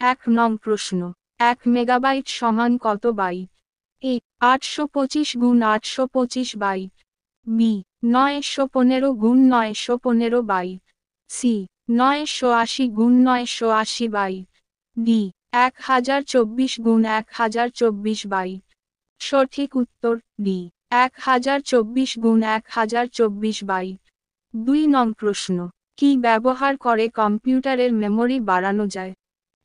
এক নং প্রশ্ন, 1 মেগাবাইট সমান কত বাইট? এ 825 গুণ 825 বাইট, বি 915 গুণ 915 বাইট, সি 980 গুণ 980 বাইট, ডি 1024 গুণ 1024 বাইট। সঠিক উত্তর ডি 1024 গুণ 1024 বাইট। 2 নং প্রশ্ন, কি ব্যবহার করে কম্পিউটারের মেমরি বাড়ানো যায়?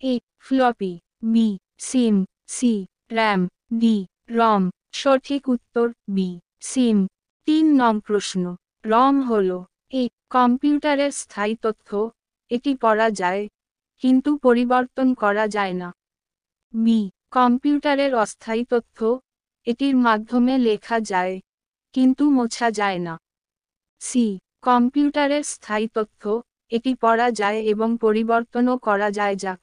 এ ফ্লপি, বি সিম, সি র্যাম, ডি রম। সঠিক উত্তর বি সিম। 3 নং প্রশ্ন, রম হল এ কম্পিউটারের স্থায়ী তথ্য, এটি পড়া যায় কিন্তু পরিবর্তন করা যায় না, বি কম্পিউটারের অস্থায়ী তথ্য, এটির মাধ্যমে লেখা যায় কিন্তু মোছা যায় না, সি কম্পিউটারের স্থায়ী তথ্য, এটি পড়া যায় এবং পরিবর্তনও করা যায় যাক,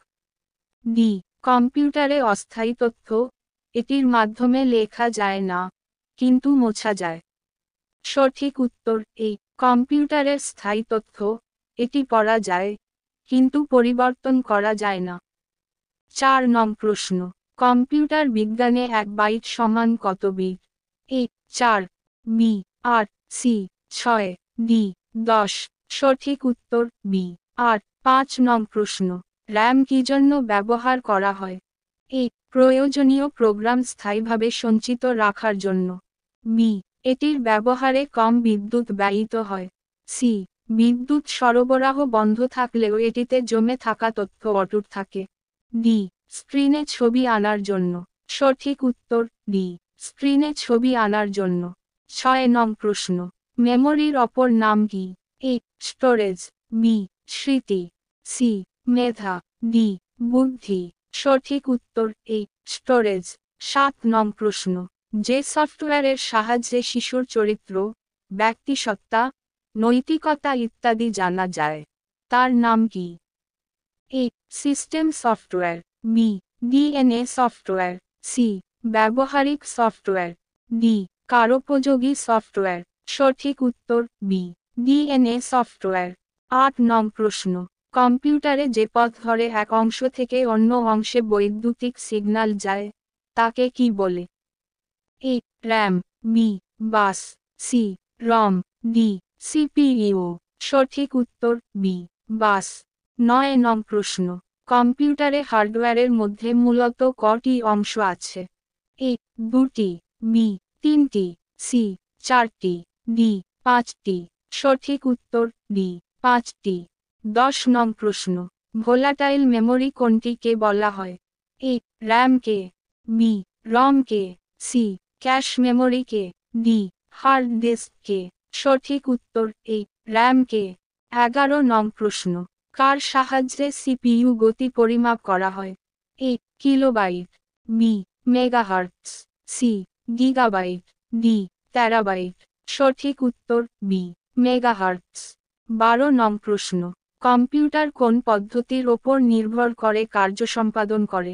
ডি কম্পিউটারে অস্থায়ী তথ্য, এটির মাধ্যমে লেখা যায় না কিন্তু মোছা যায়। সঠিক উত্তর এ কম্পিউটারের স্থায়ী তথ্য, এটি পড়া যায় কিন্তু পরিবর্তন করা যায় না। 4 নং প্রশ্ন, কম্পিউটার বিজ্ঞানে 1 বাইট সমান কত বিট? এ 4, বি 8, সি 6, ডি 10। সঠিক উত্তর বি 8। 5 নং প্রশ্ন, র্যাম কি জন্য ব্যবহার করা হয়? এ প্রয়োজনীয় প্রোগ্রাম স্থায়ীভাবে সঞ্চিত রাখার জন্য, বি এটির ব্যবহারে কম বিদ্যুৎ ব্যয়িত হয়, সি বিদ্যুৎ সরবরাহ বন্ধ থাকলেও এটিতে জমে থাকা তথ্য অটুট থাকে, ডি স্ক্রিনে ছবি আনার জন্য। সঠিক উত্তর ডি স্ক্রিনে ছবি আনার জন্য। 6 নং প্রশ্ন, মেমোরির অপর নাম কি? এ স্টোরেজ, বি স্মৃতি, সি মেধা, ডি বুদ্ধি। সঠিক উত্তর এ স্টোরেজ। 7 নং প্রশ্ন, যে সফটওয়্যারের সাহায্যে শিশুর চরিত্র, ব্যক্তিসত্তা, নৈতিকতা ইত্যাদি জানা যায়, তার নাম কি? A system software, B DNA software, C ব্যবহারিক সফটওয়্যার, ডি কারোপযোগী সফটওয়্যার। সঠিক উত্তর বি ডিএনএ সফটওয়্যার। 8 নং প্রশ্ন, কম্পিউটারে যে পথ ধরে এক অংশ থেকে অন্য অংশে বৈদ্যুতিক সিগন্যাল যায়, তাকে কি বলে? A RAM, B bus, C ROM, D CPU. সঠিক উত্তর বি বাস। 9 নং প্রশ্ন, কম্পিউটারে হার্ডওয়্যারের মধ্যে মূলত কটি অংশ আছে? এ 2টি, বি 3টি, সি 4টি, ডি 5টি। সঠিক উত্তর ডি 5টি। 10 নং প্রশ্ন, ভোলাটাইল মেমরি কোনটিকে বলা হয়? এ র্যামকে, বি রমকে, সি ক্যাশ মেমরিকে, ডি হার্ড ডিস্ককে। সঠিক উত্তর এ র্যামকে। 11 নং প্রশ্ন, কার সাহায্যে সিপিইউ গতি পরিমাপ করা হয়? A kilobyte, B megahertz, C gigabyte, D terabyte. সঠিক উত্তর বি মেগাহার্টজ। 12 নং প্রশ্ন, কম্পিউটার কোন পদ্ধতির ওপর নির্ভর করে কার্য সম্পাদন করে?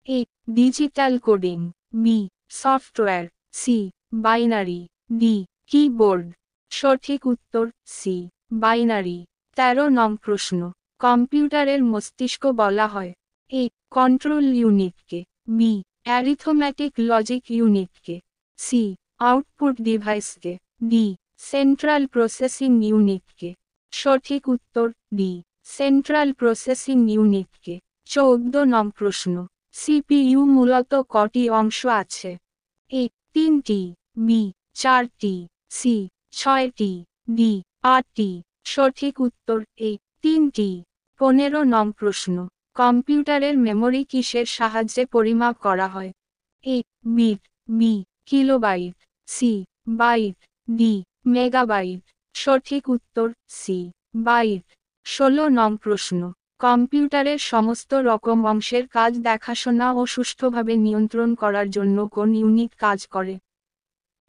A digital coding, B software, C binary, D keyboard. সঠিক উত্তর সি বাইনারি। 13 নং প্রশ্ন, কম্পিউটারের মস্তিষ্ক বলা হয়? এ কন্ট্রোল ইউনিটকে, বি অ্যারিথমেটিক লজিক ইউনিটকে, সি আউটপুট ডিভাইসকে, ডি সেন্ট্রাল প্রসেসিং ইউনিটকে। সঠিক উত্তর ডি সেন্ট্রাল প্রসেসিং ইউনিটকে। 14 নং প্রশ্ন, সিপিইউ মূলত কটি অংশ আছে? এ 3টি, বি 4টি, সি 6টি, ডি 8টি। সঠিক উত্তর এ 3টি। 15 নং প্রশ্ন, কম্পিউটারের মেমরি কিসের সাহায্যে পরিমাপ করা হয়? A bit, B kilobyte, C byte, D megabyte. সঠিক উত্তর সি বাইট। 16 নং প্রশ্ন, কম্পিউটারের সমস্ত রকম অংশের কাজ দেখাশোনা ও সুষ্ঠুভাবে নিয়ন্ত্রণ করার জন্য কোন ইউনিট কাজ করে?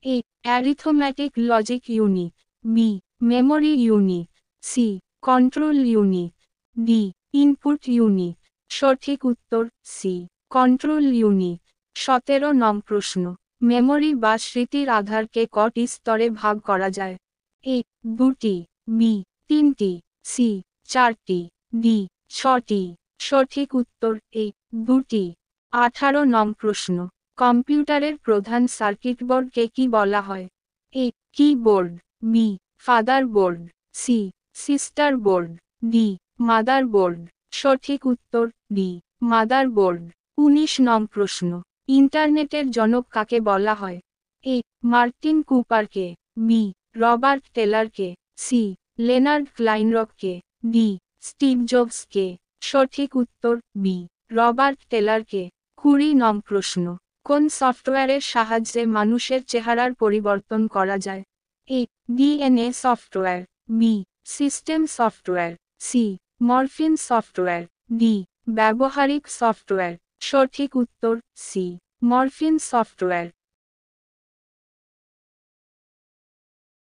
A arithmetic logic unit, B memory unit, C control unit, D input unit. সঠিক উত্তর সি কন্ট্রোল ইউনিট। 17 নং প্রশ্ন, মেমরি বা স্মৃতির আধারকে কটি স্তরে ভাগ করা যায়? এ 2টি, বি 3টি, সি 4টি, ডি 6টি। সঠিক উত্তর এ দুটি। 18 নং প্রশ্ন, কম্পিউটারের প্রধান সার্কিট বোর্ডকে কি বলা হয়? A keyboard, B father board, C sister board, D mother board. সঠিক উত্তর ডি মাদার বোর্ড। 19 নং প্রশ্ন, ইন্টারনেটের জনক কাকে বলা হয়? এ মার্টিন কুপারকে, বি রবার্ট টেলরকে, সি লেনার্ড ক্লাইনরককে, ডি স্টিভ জবসকে। সঠিক উত্তর বি রবার্ট টেলরকে। 20 নং প্রশ্ন, কোন সফটওয়্যারের সাহায্যে মানুষের চেহারার পরিবর্তন করা যায়? A DNA software, B system software, C morphing software, D ব্যবহারিক সফটওয়্যার। সঠিক উত্তর সি মরফিন সফটওয়্যার।